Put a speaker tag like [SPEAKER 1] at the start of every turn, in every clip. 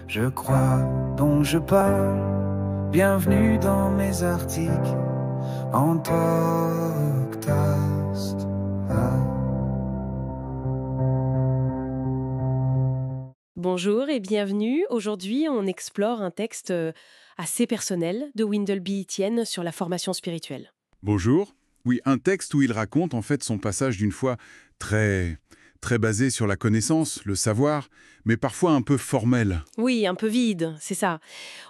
[SPEAKER 1] Je crois donc je parle. Bienvenue dans mes articles en podcast.
[SPEAKER 2] Bonjour et bienvenue. Aujourd'hui, on explore un texte assez personnel de Wendell B. Etienne sur la formation spirituelle.
[SPEAKER 3] Bonjour. Oui, un texte où il raconte en fait son passage d'une foi très basé sur la connaissance, le savoir, mais parfois un peu formel.
[SPEAKER 2] Oui, un peu vide, c'est ça.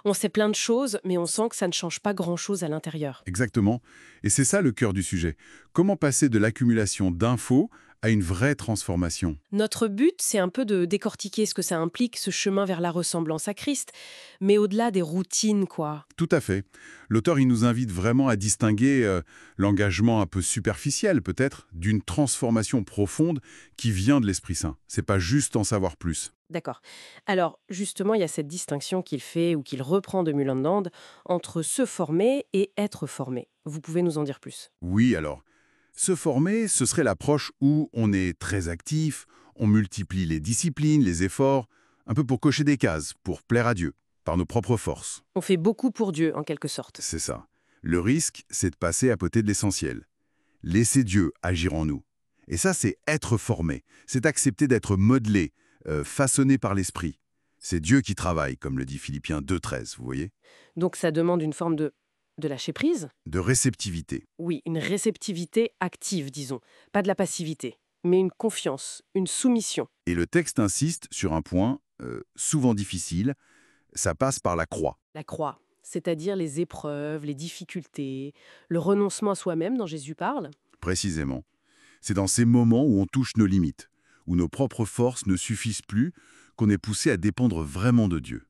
[SPEAKER 2] On sait plein de choses, mais on sent que ça ne change pas grand-chose à l'intérieur.
[SPEAKER 3] Exactement. Et c'est ça le cœur du sujet. Comment passer de l'accumulation d'infos à une vraie transformation?
[SPEAKER 2] Notre but, c'est un peu de décortiquer ce que ça implique, ce chemin vers la ressemblance à Christ, mais au-delà des routines, quoi.
[SPEAKER 3] Tout à fait. L'auteur, il nous invite vraiment à distinguer l'engagement un peu superficiel, peut-être, d'une transformation profonde qui vient de l'Esprit Saint. C'est pas juste en savoir plus.
[SPEAKER 2] D'accord. Alors, justement, il y a cette distinction qu'il fait ou qu'il reprend de Mulholland entre se former et être formé. Vous pouvez nous en dire plus?
[SPEAKER 3] Oui, alors, se former, ce serait l'approche où on est très actif, on multiplie les disciplines, les efforts, un peu pour cocher des cases, pour plaire à Dieu, par nos propres forces.
[SPEAKER 2] On fait beaucoup pour Dieu, en quelque sorte.
[SPEAKER 3] C'est ça. Le risque, c'est de passer à côté de l'essentiel. Laisser Dieu agir en nous. Et ça, c'est être formé. C'est accepter d'être modelé, façonné par l'Esprit. C'est Dieu qui travaille, comme le dit Philippiens 2,13, vous voyez?
[SPEAKER 2] Donc ça demande une forme de lâcher prise?
[SPEAKER 3] De réceptivité.
[SPEAKER 2] Oui, une réceptivité active, disons. Pas de la passivité, mais une confiance, une soumission.
[SPEAKER 3] Et le texte insiste sur un point, souvent difficile, ça passe par la croix.
[SPEAKER 2] La croix, c'est-à-dire les épreuves, les difficultés, le renoncement à soi-même dont Jésus parle.
[SPEAKER 3] Précisément. C'est dans ces moments où on touche nos limites, où nos propres forces ne suffisent plus, qu'on est poussé à dépendre vraiment de Dieu.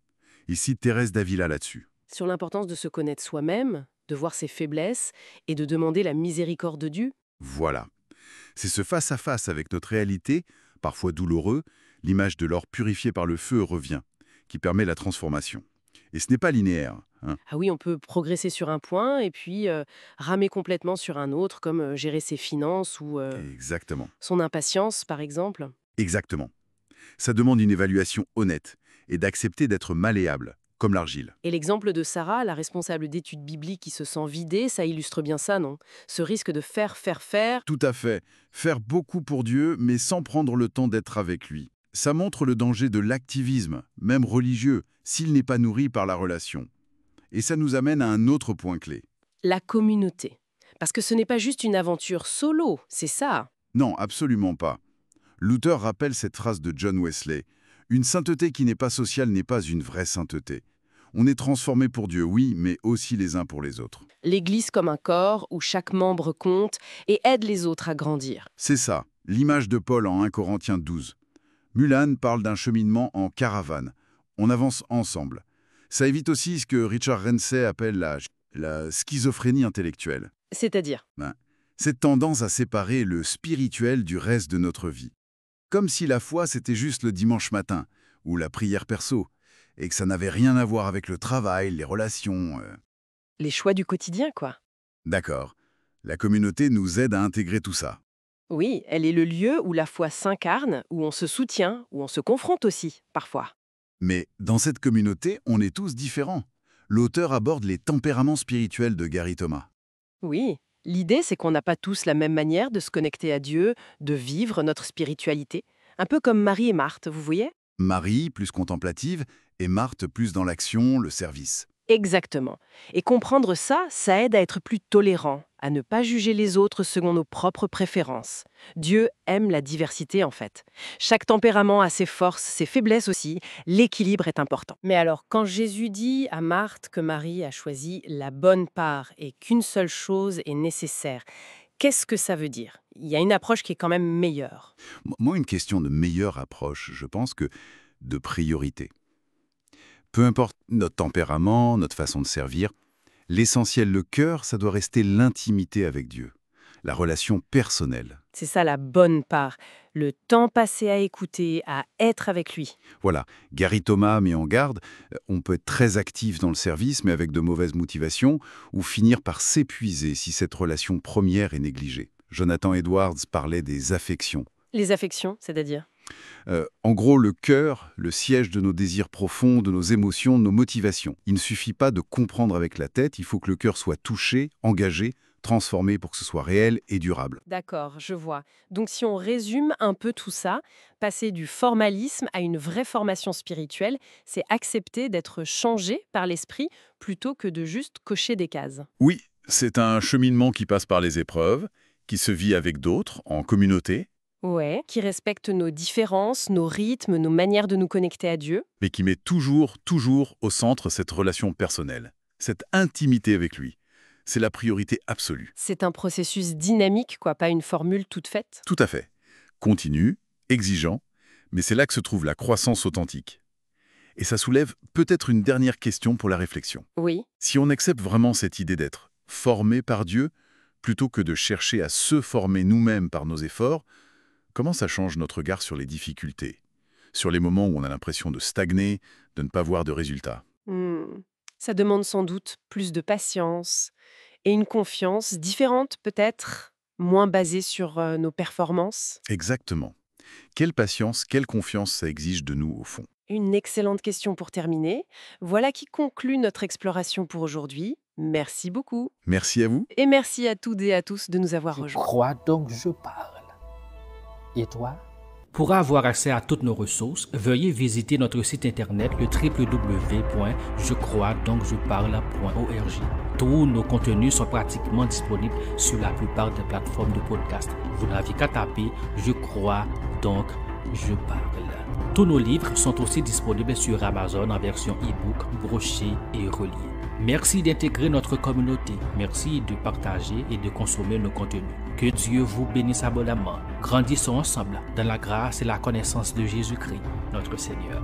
[SPEAKER 3] Ici, Thérèse d'Avila là-dessus.
[SPEAKER 2] Sur l'importance de se connaître soi-même, de voir ses faiblesses et de demander la miséricorde de Dieu.
[SPEAKER 3] Voilà. C'est ce face-à-face avec notre réalité, parfois douloureux, l'image de l'or purifié par le feu revient, qui permet la transformation. Et ce n'est pas linéaire, hein.
[SPEAKER 2] Ah oui, on peut progresser sur un point et puis ramer complètement sur un autre, comme gérer ses finances ou
[SPEAKER 3] Exactement.
[SPEAKER 2] son impatience, par exemple.
[SPEAKER 3] Exactement. Ça demande une évaluation honnête et d'accepter d'être malléable, comme l'argile.
[SPEAKER 2] Et l'exemple de Sarah, la responsable d'études bibliques qui se sent vidée, ça illustre bien ça, non? Ce risque de faire.
[SPEAKER 3] Tout à fait. Faire beaucoup pour Dieu, mais sans prendre le temps d'être avec lui. Ça montre le danger de l'activisme, même religieux, s'il n'est pas nourri par la relation. Et ça nous amène à un autre point clé.
[SPEAKER 2] La communauté. Parce que ce n'est pas juste une aventure solo, c'est ça.
[SPEAKER 3] Non, absolument pas. L'auteur rappelle cette phrase de John Wesley. Une sainteté qui n'est pas sociale n'est pas une vraie sainteté. On est transformé pour Dieu, oui, mais aussi les uns pour les autres.
[SPEAKER 2] L'Église comme un corps où chaque membre compte et aide les autres à grandir.
[SPEAKER 3] C'est ça, l'image de Paul en 1 Corinthiens 12. Mulan parle d'un cheminement en caravane. On avance ensemble. Ça évite aussi ce que Richard Rensey appelle la schizophrénie intellectuelle.
[SPEAKER 2] C'est-à-dire?
[SPEAKER 3] Cette tendance à séparer le spirituel du reste de notre vie. Comme si la foi, c'était juste le dimanche matin, ou la prière perso, et que ça n'avait rien à voir avec le travail, les relations.
[SPEAKER 2] Les choix du quotidien, quoi.
[SPEAKER 3] D'accord. La communauté nous aide à intégrer tout ça.
[SPEAKER 2] Oui, elle est le lieu où la foi s'incarne, où on se soutient, où on se confronte aussi, parfois.
[SPEAKER 3] Mais dans cette communauté, on est tous différents. L'auteur aborde les tempéraments spirituels de Gary Thomas.
[SPEAKER 2] Oui, l'idée c'est qu'on n'a pas tous la même manière de se connecter à Dieu, de vivre notre spiritualité. Un peu comme Marie et Marthe, vous voyez?
[SPEAKER 3] Marie, plus contemplative, et Marthe, plus dans l'action, le service.
[SPEAKER 2] Exactement. Et comprendre ça, ça aide à être plus tolérant, à ne pas juger les autres selon nos propres préférences. Dieu aime la diversité en fait. Chaque tempérament a ses forces, ses faiblesses aussi. L'équilibre est important. Mais alors, quand Jésus dit à Marthe que Marie a choisi la bonne part et qu'une seule chose est nécessaire, qu'est-ce que ça veut dire? Il y a une approche qui est quand même meilleure.
[SPEAKER 3] Moi, une question de meilleure approche, je pense que de priorité. Peu importe notre tempérament, notre façon de servir, l'essentiel, le cœur, ça doit rester l'intimité avec Dieu, la relation personnelle.
[SPEAKER 2] C'est ça la bonne part. Le temps passé à écouter, à être avec lui.
[SPEAKER 3] Voilà, Gary Thomas met en garde, on peut être très actif dans le service, mais avec de mauvaises motivations, ou finir par s'épuiser si cette relation première est négligée. Jonathan Edwards parlait des affections.
[SPEAKER 2] Les affections, c'est-à-dire?
[SPEAKER 3] En gros, le cœur, le siège de nos désirs profonds, de nos émotions, de nos motivations. Il ne suffit pas de comprendre avec la tête, il faut que le cœur soit touché, engagé, transformé pour que ce soit réel et durable.
[SPEAKER 2] D'accord, je vois. Donc si on résume un peu tout ça, passer du formalisme à une vraie formation spirituelle, c'est accepter d'être changé par l'esprit plutôt que de juste cocher des cases.
[SPEAKER 3] Oui, c'est un cheminement qui passe par les épreuves, qui se vit avec d'autres, en communauté,
[SPEAKER 2] Ouais, qui respecte nos différences, nos rythmes, nos manières de nous connecter à Dieu.
[SPEAKER 3] mais qui met toujours au centre cette relation personnelle, cette intimité avec lui. C'est la priorité absolue.
[SPEAKER 2] C'est un processus dynamique, quoi, pas une formule toute faite.
[SPEAKER 3] Tout à fait. Continu, exigeant, mais c'est là que se trouve la croissance authentique. Et ça soulève peut-être une dernière question pour la réflexion.
[SPEAKER 2] Oui.
[SPEAKER 3] Si on accepte vraiment cette idée d'être formé par Dieu, plutôt que de chercher à se former nous-mêmes par nos efforts, comment ça change notre regard sur les difficultés, sur les moments où on a l'impression de stagner, de ne pas voir de résultats?
[SPEAKER 2] Ça demande sans doute plus de patience et une confiance différente peut-être, moins basée sur nos performances.
[SPEAKER 3] Exactement. Quelle patience, quelle confiance ça exige de nous au fond?
[SPEAKER 2] Une excellente question pour terminer. Voilà qui conclut notre exploration pour aujourd'hui. Merci beaucoup.
[SPEAKER 3] Merci à vous.
[SPEAKER 2] Et merci à toutes et à tous de nous avoir
[SPEAKER 4] Je
[SPEAKER 2] rejoints.
[SPEAKER 4] crois donc je parle. Et toi?
[SPEAKER 5] Pour avoir accès à toutes nos ressources, veuillez visiter notre site internet le www.jecroisdoncjeparle.org. Tous nos contenus sont pratiquement disponibles sur la plupart des plateformes de podcast. Vous n'avez qu'à taper « Je crois donc je parle ». Tous nos livres sont aussi disponibles sur Amazon en version e-book, broché et relié. Merci d'intégrer notre communauté. Merci de partager et de consommer nos contenus. Que Dieu vous bénisse abondamment. Grandissons ensemble dans la grâce et la connaissance de Jésus-Christ, notre Seigneur.